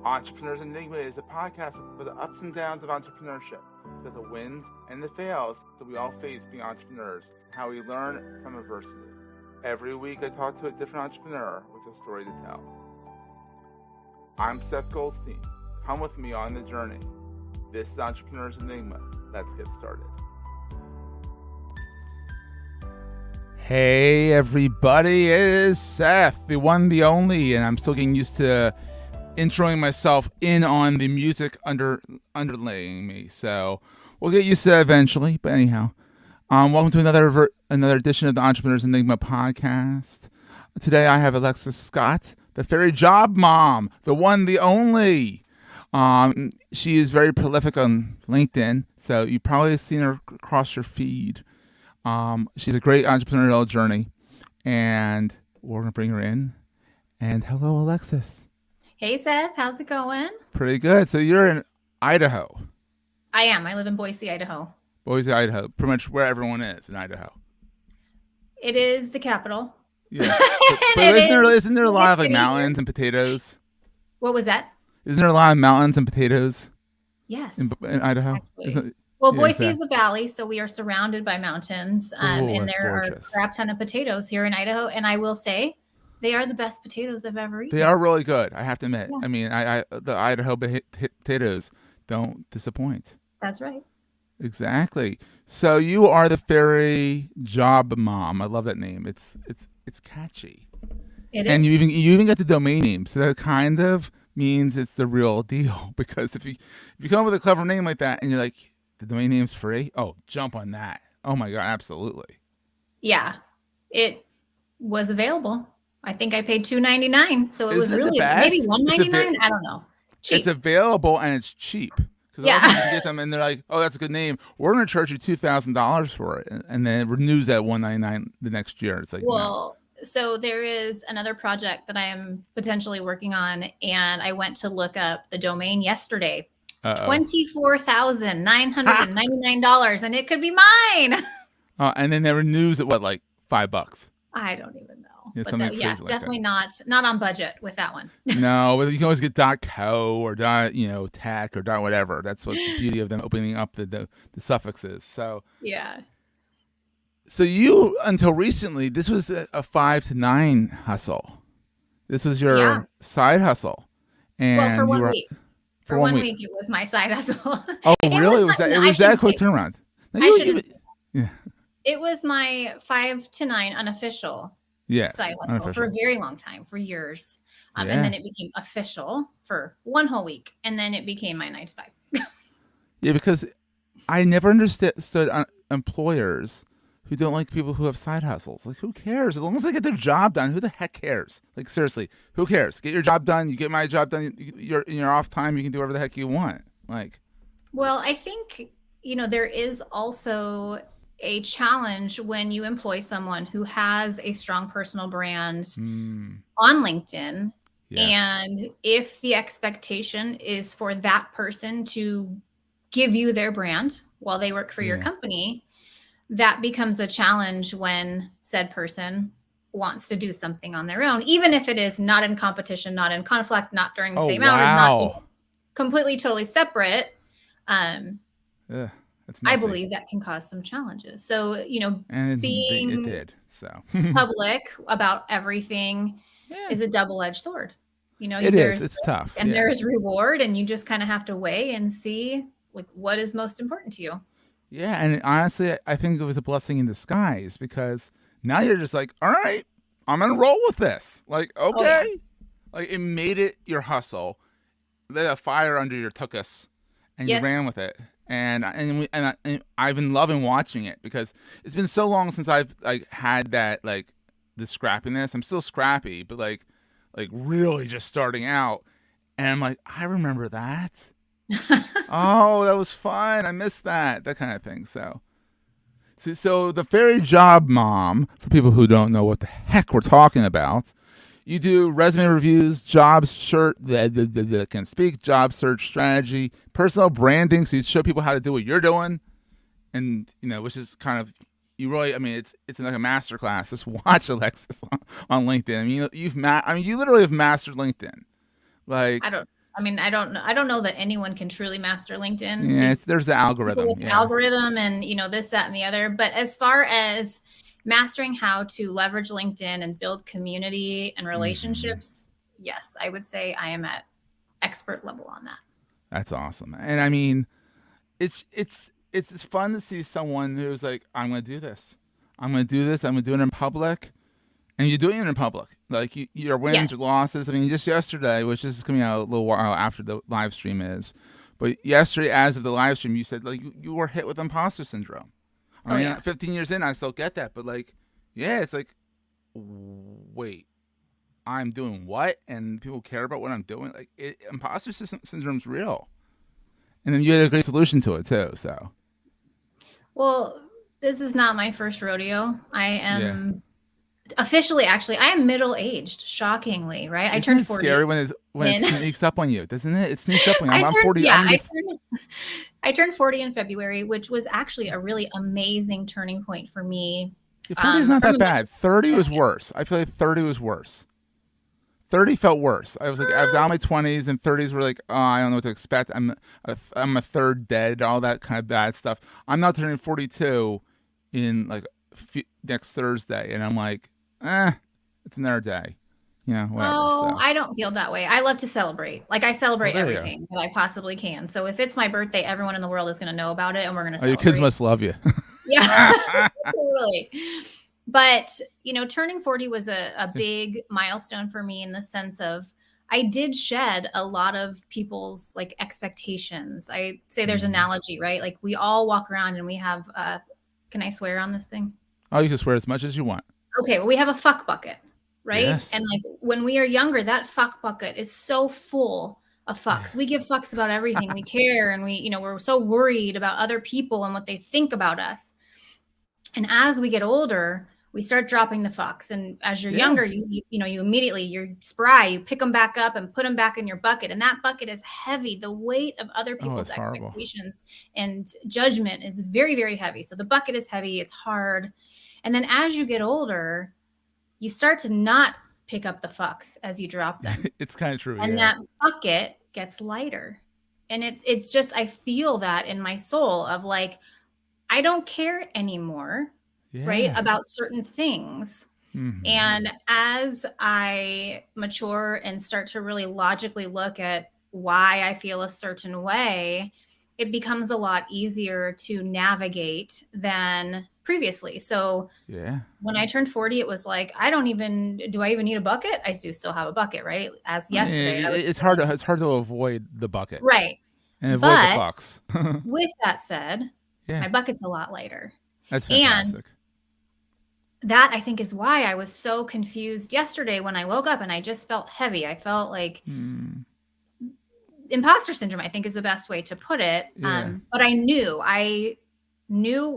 Entrepreneur's Enigma is a podcast for the ups and downs of entrepreneurship, so the wins and the fails that we all face being entrepreneurs, and how we learn from adversity. Every week I talk to a different entrepreneur with a story to tell. I'm Seth Goldstein. Come with me on the journey. This is Entrepreneur's Enigma. Let's get started. Hey everybody, it is Seth, the one, the only, and I'm still getting used to introing myself in on the music underlaying me, so we'll get used to that eventually. But anyhow, welcome to another edition of the Entrepreneur's Enigma podcast. Today I have Alexis Scott, the fairy job mom, the one, the only. She is very prolific on LinkedIn, so you probably have seen her across your feed. She's a great entrepreneurial journey, and we're going to bring her in. And hello, Alexis. Hey, Seth. How's it going? Pretty good. So you're in Idaho. I am. I live in Boise, Idaho. Boise, Idaho. Pretty much where everyone is in Idaho. It is the capital. Yeah. But isn't there a lot of like mountains and potatoes? What was that? Isn't there a lot of mountains and potatoes? Yes. In Idaho? Well, Boise is a valley, so we are surrounded by mountains, and there are a crap ton of potatoes here in Idaho. And I will say, they are the best potatoes I've ever eaten. They are really good, I have to admit. Yeah. I mean, the Idaho potatoes don't disappoint. That's right. Exactly. So you are the fairy job mom. I love that name. It's catchy. It and is. you even got the domain name, so that kind of means it's the real deal. Because if you come up with a clever name like that, and you're like, the domain name's free, oh, jump on that. Oh my god, absolutely. Yeah, it was available. I think I paid $2.99, so it was really maybe $1.99. I don't know. Cheap. It's available and it's cheap. Because a lot of people get them and they're like, oh, that's a good name. We're going to charge you $2,000 for it, and then it renews at $199 the next year. It's like, well. No. So there is another project that I am potentially working on, and I went to look up the domain yesterday. $24,999, and it could be mine. And then it renews at what, like $5? I don't even know. Yeah, but definitely not on budget with that one. No, but you can always get .co or .tech or .whatever. That's what the beauty of them opening up the suffixes. So yeah. So you, until recently, this was a 5 to 9 hustle. This was your side hustle. And for 1 week. For 1 week, it was my side hustle. Oh, really? It was that quick turnaround? It was my 5 to 9 unofficial side hustle for a very long time, for years. And then it became official for 1 whole week. And then it became my 9 to 5. Yeah, because I never understood employers who don't like people who have side hustles. Like, who cares? As long as they get their job done, who the heck cares? Like, seriously, who cares? Get your job done. You get my job done. You're in your off time. You can do whatever the heck you want. Like, well, I think, there is also a challenge when you employ someone who has a strong personal brand on LinkedIn. Yes. And if the expectation is for that person to give you their brand while they work for your company, that becomes a challenge when said person wants to do something on their own, even if it is not in competition, not in conflict, not during the same hours, not completely, totally separate. I believe that can cause some challenges. So, being public about everything is a double-edged sword. It's tough. And there is reward, and you just kind of have to weigh and see what is most important to you. Yeah, and honestly, I think it was a blessing in disguise, because now you're just like, all right, I'm gonna roll with this. Like, okay, like it made it your hustle, lit a fire under your tuchus, and you ran with it. And I've been loving watching it, because it's been so long since I've had that the scrappiness. I'm still scrappy, but like really just starting out, and I'm like, I remember that. Oh, that was fun. I missed that kind of thing. So the fairy job mom, for people who don't know what the heck we're talking about, you do resume reviews, job search, can speak, job search strategy, personal branding. So you show people how to do what you're doing, and which is kind of, you really, it's like a master class. Just watch Alexis on LinkedIn. You literally have mastered LinkedIn. Like, I I mean, I don't know that anyone can truly master LinkedIn. Yeah, These there's the people algorithm. with the Yeah. algorithm and, this, that, and the other. But as far as mastering how to leverage LinkedIn and build community and relationships, yes, I would say I am at expert level on that. That's awesome. And I mean, it's fun to see someone who's like, I'm gonna do this. I'm gonna do this. I'm gonna do it in public. And you're doing it in public. Like your wins, your Yes. losses. I mean, just yesterday, which is coming out a little while after the live stream is, but yesterday, as of the live stream, you said like you were hit with imposter syndrome. I Oh mean, yeah. 15 years in, I still get that, but like, yeah, it's like, wait, I'm doing what? And people care about what I'm doing. Like, imposter syndrome's real. And then you had a great solution to it too. So Well, this is not my first rodeo. I yeah, am officially, actually, I am middle aged, shockingly, right? I isn't turned it 40 scary when it in sneaks up on you? Doesn't it? It sneaks up on you. I I'm turned 40. yeah, I'm gonna be I turned 40 in February, which was actually a really amazing turning point for me. 40 is not From that a bad. 30 was perspective. worse. I feel like 30 was worse. 30 felt worse. I was out of my 20s, and 30s were like, oh, I don't know what to expect. I'm a third dead, all that kind of bad stuff. I'm now turning 42 in like next Thursday, and I'm like, it's another day. Whatever. Oh, So, I don't feel that way. I love to celebrate. Like, I well, celebrate there you go. everything that I possibly can. So if it's my birthday, everyone in the world is going to know about it and we're going to Oh, your kids celebrate. must love you. Yeah, totally. But, turning 40 was a big milestone for me in the sense of I did shed a lot of people's like expectations. I say there's an Mhm. analogy, right? Like we all walk around and we have can I swear on this thing? Oh, you can swear as much as you want. Okay, well we have a fuck bucket, right? Yes. And like when we are younger, that fuck bucket is so full of Yeah. fucks. We give fucks about everything. We care and we're so worried about other people and what they think about us. And as we get older, we start dropping the fucks. And as you're Yeah. younger, you immediately you're spry, you pick them back up and put them back in your bucket. And that bucket is heavy. The weight of other Oh, people's it's horrible. expectations and judgment is very, very heavy. So the bucket is heavy, it's hard. And then as you get older, you start to not pick up the fucks as you drop them. It's kind of true. And Yeah. that bucket gets lighter. And it's just I feel that in my soul of like I don't care anymore, right, Yeah. about certain things. Hmm. And as I mature and start to really logically look at why I feel a certain way, it becomes a lot easier to navigate than previously. So Yeah. when I turned 40, it was like, do I even need a bucket? I do still have a bucket, right? As I mean, yesterday, I was it's hard to avoid the bucket right. and avoid the But fox. with that said, Yeah, my bucket's a lot lighter. that's And fantastic. that I think is why I was so confused yesterday when I woke up and I just felt heavy. I felt like Mm, imposter syndrome, I think is the best way to put it. yeah, But I knew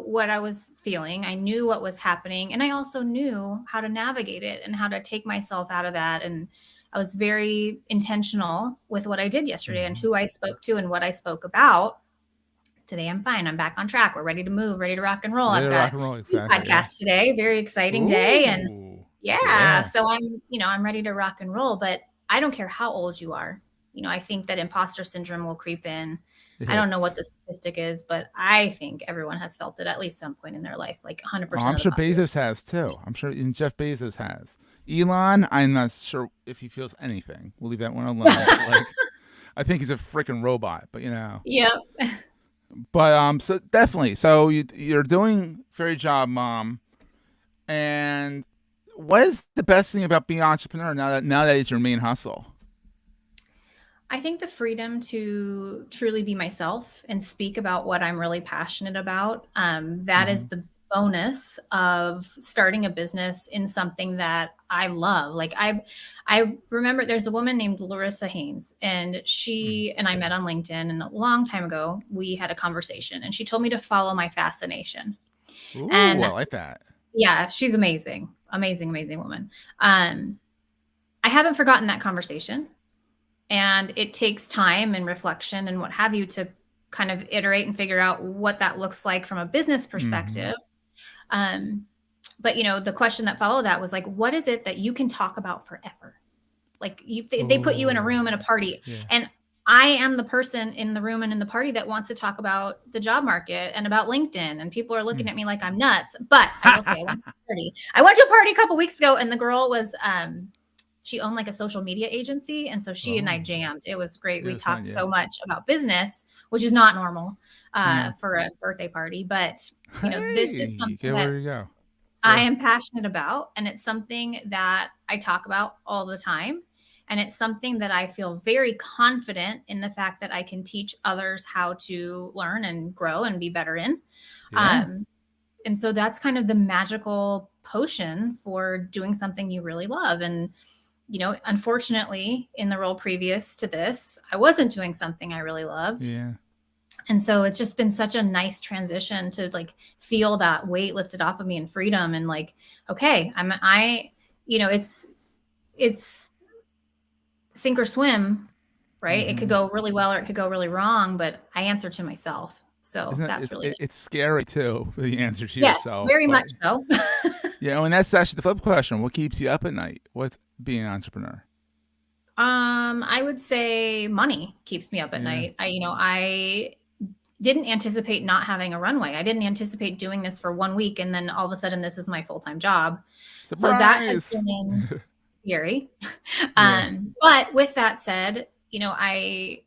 what I was feeling. I knew what was happening. And I also knew how to navigate it and how to take myself out of that. And I was very intentional with what I did yesterday and mhm. who I spoke to and what I spoke about. Today I'm fine. I'm back on track. We're ready to move, ready to rock and roll. Ready I've to rock got and roll. 2 Exactly. Yeah. podcasts today. Very exciting day. And Ooh. yeah, Yeah. so I'm ready to rock and roll, but I don't care how old you are. I think that imposter syndrome will creep in. It I don't know what hits. the statistic is, but I think everyone has felt it at least some point in their life, like Oh, 100% I'm of the sure population. Bezos has too. I'm sure even Jeff Bezos has. Elon, I'm not sure if he feels anything. We'll leave that one alone. But like, I think he's a freaking robot. But Yep. so definitely. So you're doing a very job, mom. And what is the best thing about being an entrepreneur now that it's your main hustle? I think the freedom to truly be myself and speak about what I'm really passionate about, that Hmm. is the bonus of starting a business in something that I love. Like I remember there's a woman named Larissa Haynes, and she and I met on LinkedIn, and a long time ago we had a conversation, and she told me to follow my fascination. Ooh, And I like that. yeah, she's amazing, amazing, amazing woman. Um, I haven't forgotten that conversation. And it takes time and reflection and what have you to kind of iterate and figure out what that looks like from a business Hmm. perspective. Um, but the question that followed that was like, what is it that you can talk about forever? Like they put you in a room Oh, at a party, yeah. and I am the person in the room and in the party that wants to talk about the job market and about LinkedIn. And people are looking at me like I'm nuts. But I will say I went to a party. I went to a party a couple weeks ago, and the girl was she owned like a social media agency. And so she and I jammed. It was great. We talked so much about business, which is not normal for a birthday party. But this is something that I am passionate about, and it's something that I talk about all the time. And it's something that I feel very confident in the fact that I can teach others how to learn and grow and be better in. And so that's kind of the magical potion for doing something you really love. And, unfortunately, in the role previous to this, I wasn't doing something I really loved. Yeah. And so it's just been such a nice transition to like feel that weight lifted off of me and freedom and like, okay, it's sink or swim, right? It could go really well or it could go really wrong, but I answer to myself. So that's really it's scary too, the answer to yes, yourself. Very much so. And that's actually the flip question. What keeps you up at night? What's being an entrepreneur? I would say money keeps me up at night. I didn't anticipate not having a runway. I didn't anticipate doing this for 1 week and then all of a sudden this is my full-time job. Surprise! So that has been scary. But with that said, I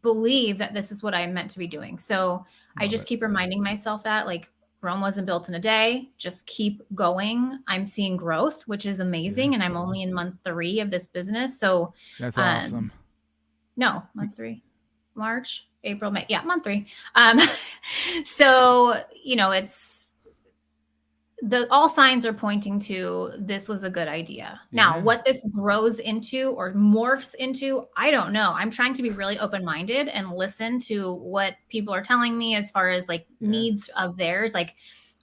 believe that this is what I'm meant to be doing. So I just keep reminding myself that like Rome wasn't built in a day. Just keep going. I'm seeing growth, which is amazing. And I'm only in month 3 of this business. So that's awesome. No, month 3, March, April, May. Yeah, month 3. So, it's all signs are pointing to this was a good idea. Now, what this grows into or morphs into, I don't know. I'm trying to be really open-minded and listen to what people are telling me as far as like needs of theirs. Like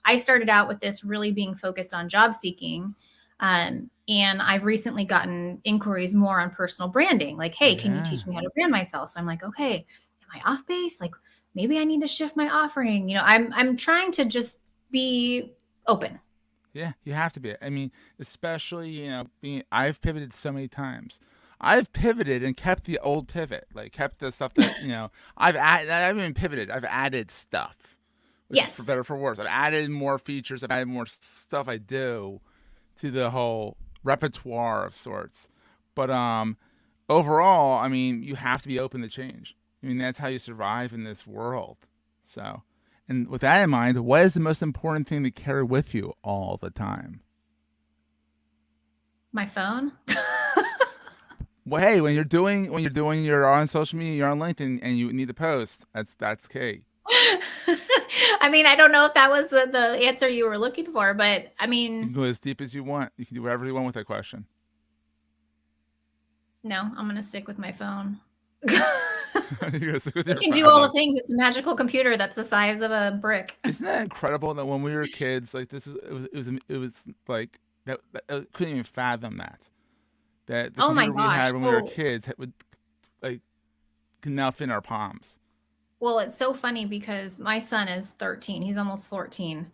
I started out with this really being focused on job seeking. And I've recently gotten inquiries more on personal branding. Like, hey, can you teach me how to brand myself? So I'm like, okay, am I off base? Like maybe I need to shift my offering. I'm trying to just be open. Yeah, you have to be. I mean, especially, I've pivoted so many times. I've pivoted and kept the old pivot, like kept the stuff that, I haven't even pivoted. I've added stuff. For better or for worse. I've added more features. I've added more stuff I do to the whole repertoire of sorts. But overall, I mean, you have to be open to change. I mean, that's how you survive in this world. So... And with that in mind, what is the most important thing to carry with you all the time? My phone. Well, hey, when you're on social media, you're on LinkedIn, and you need to post. That's key. I mean, I don't know if that was the answer you were looking for, but I mean, you can go as deep as you want. You can do whatever you want with that question. No, I'm gonna stick with my phone. You can do all the things. It's a magical computer that's the size of a brick. Isn't that incredible that when we were kids, like it was like that couldn't even fathom that the computer we had when we were kids would like can now fit in our palms. Well, it's so funny because my son is 13. He's almost 14.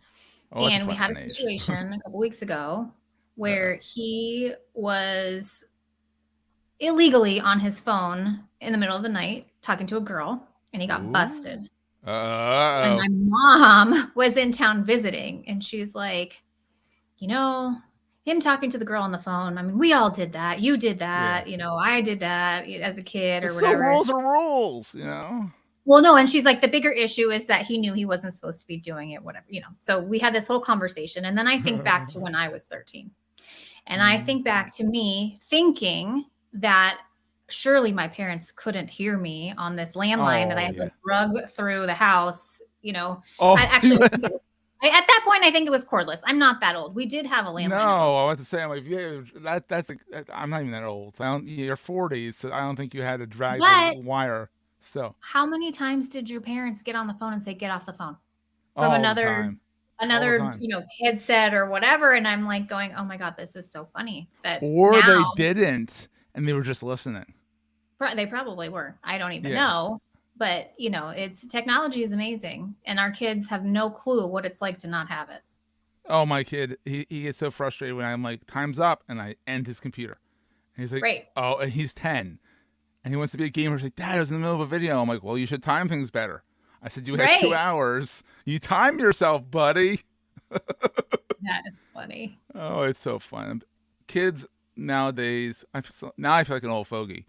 And we had a situation a couple weeks ago where he was illegally on his phone in the middle of the night talking to a girl, and he got busted. And my mom was in town visiting, and she's like, him talking to the girl on the phone. I mean, we all did that. You did that. I did that as a kid or whatever. So rules are rules, Well, no. And she's like, the bigger issue is that he knew he wasn't supposed to be doing it, whatever, So we had this whole conversation. And then I think back to when I was 13. And I think back to me thinking that surely my parents couldn't hear me on this landline that I had to rug through the house, Actually, at that point, I think it was cordless. I'm not that old. We did have a landline. No, I want to say, I'm like, I'm not even that old. So you're 40, so I don't think you had to drag the wire still. How many times did your parents get on the phone and say, get off the phone? From another headset or whatever. And I'm like going, oh my God, this is so funny. Or they didn't, and they were just listening. They probably were. I don't even know. But, technology is amazing. And our kids have no clue what it's like to not have it. Oh, my kid, he gets so frustrated when I'm like, time's up, and I end his computer. And he's like, and he's 10. And he wants to be a gamer. He's like, Dad, I was in the middle of a video. I'm like, well, you should time things better. I said, you had 2 Right. hours. You time yourself, buddy. That is funny. Oh, it's so fun. Kids nowadays, now I feel like an old fogey.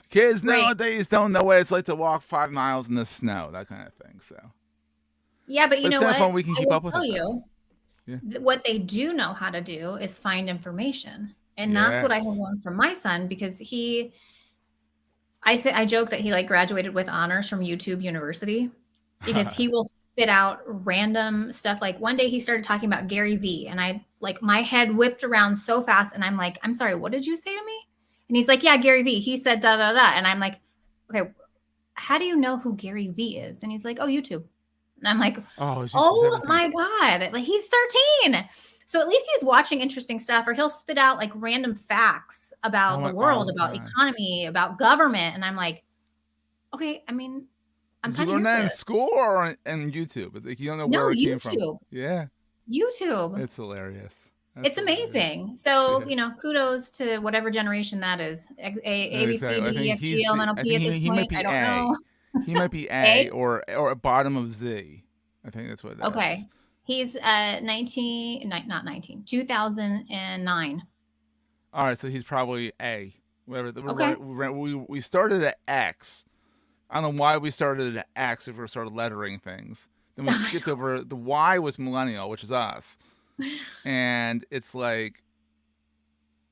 Kids Right. nowadays don't know what it's like to walk 5 miles in the snow, that kind of thing. So Yeah, but you it's know kind of what? fun. We can I keep will up with tell it, though. you, Yeah. what they do know how to do is find information. And that's what I have Yes. learned from my son, because I joke that he like graduated with honors from YouTube University, because he will spit out random stuff. Like one day he started talking about Gary Vee, and I like my head whipped around so fast, and I'm like, I'm sorry, what did you say to me? And he's like, yeah, Gary Vee. He said da da da. And I'm like, okay, how do you know who Gary Vee is? And he's like, oh, YouTube. And I'm like, oh my God, like he's 13. So at least he's watching interesting stuff, or he'll spit out like random facts about the world, about economy, about government. And I'm like, okay, I mean, I'm Did you learn that in school or on YouTube? It's like you don't know where it came from. Yeah. YouTube. It's hilarious. It's amazing. So, kudos to whatever generation that is. A B, C, D, E, F, G, L, M, N, O, P at this point. I don't know. He might be A or a bottom of Z. I think that's what that is. Okay. He's 2009. All right, so he's probably A. Whatever. Okay. We started at X. I don't know why we started at X if we started lettering things. Then we skipped over the Y was millennial, which is us. And it's like,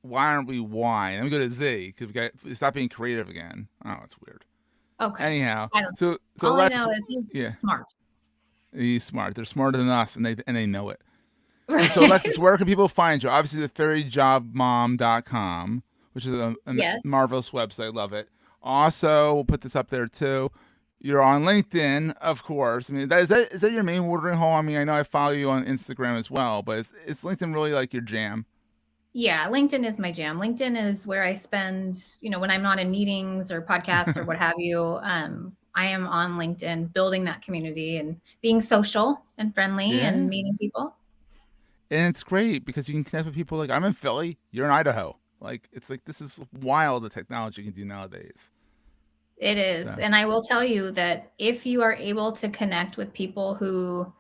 why aren't we Y? And then we go to Z because we stop being creative again. Oh, it's weird. Okay. Anyhow, so all I know is he's smart. He's smart. They're smarter than us, and they know it. Right. So Alexis, where can people find you? Obviously, the fairyjobmom.com, which is a marvelous website. Love it. Also, we'll put this up there too. You're on LinkedIn, of course. I mean, is that your main watering hole? I mean, I know I follow you on Instagram as well, but is LinkedIn really like your jam? Yeah, LinkedIn is my jam. LinkedIn is where I spend, when I'm not in meetings or podcasts or what have you. I am on LinkedIn building that community and being social and friendly and meeting people. And it's great because you can connect with people. Like, I'm in Philly, you're in Idaho. Like, it's like, this is wild, the technology you can do nowadays. It is. So. And I will tell you that if you are able to connect with people who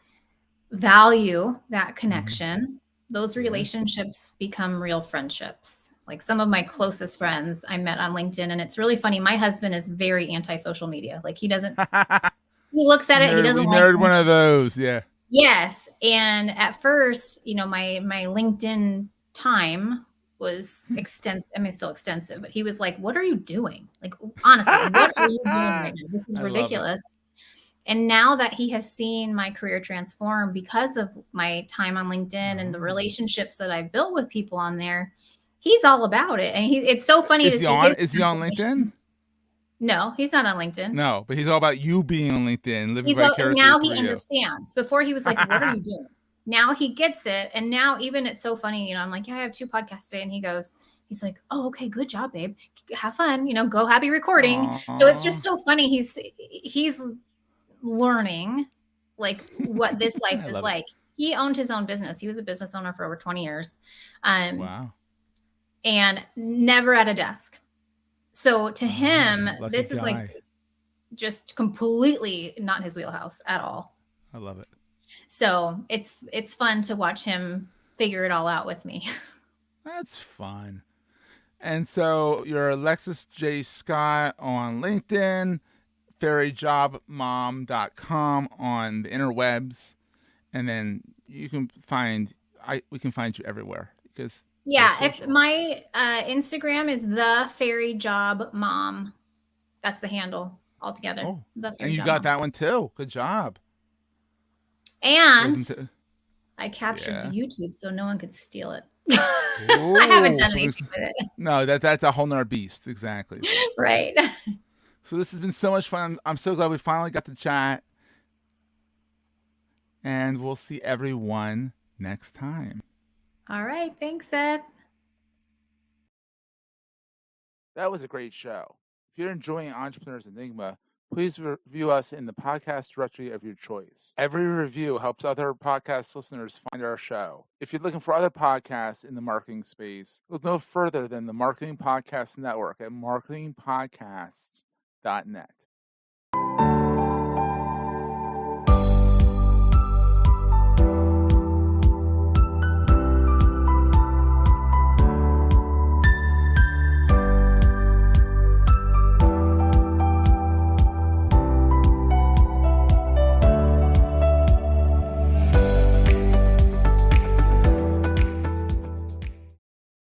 value that connection, those relationships become real friendships. Like some of my closest friends I met on LinkedIn. And it's really funny. My husband is very anti-social media. Like he doesn't, he looks at it. He doesn't like one of those. Yeah. Yes. And at first, my LinkedIn time was extensive. I mean, still extensive, but he was like, what are you doing? Like, honestly, what are you doing right now? This is ridiculous. And now that he has seen my career transform because of my time on LinkedIn and the relationships that I've built with people on there, he's all about it. And it's so funny to see. Is he on LinkedIn? No, he's not on LinkedIn. No, but he's all about you being on LinkedIn. Now he understands. Before he was like, what are you doing? Now he gets it. And now even it's so funny, I'm like, yeah, I have 2 podcasts today. And he's like, oh, okay, good job, babe. Have fun, go happy recording. Aww. So it's just so funny. He's learning like what this life is like. He owned his own business. He was a business owner for over 20 years. Wow. And never at a desk. So to him, this is like just completely not his wheelhouse at all. I love it. So it's fun to watch him figure it all out with me. That's fun. And so you're Alexis J. Scott on LinkedIn, fairyjobmom.com on the interwebs, and then we can find you everywhere because if my Instagram is the Fairy Job Mom. That's the handle altogether. Oh, and you got that one too. Good job. And I captured the YouTube so no one could steal it. I haven't done anything with it. No, that's a whole nother beast. Exactly. Right. So this has been so much fun. I'm so glad we finally got to chat. And we'll see everyone next time. All right. Thanks, Seth. That was a great show. If you're enjoying Entrepreneur's Enigma, please review us in the podcast directory of your choice. Every review helps other podcast listeners find our show. If you're looking for other podcasts in the marketing space, look no further than the Marketing Podcast Network at marketingpodcasts.net.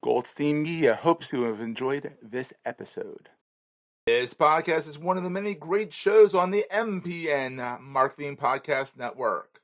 Goldstein Media hopes you have enjoyed this episode. This podcast is one of the many great shows on the MPN Marketing Podcast Network.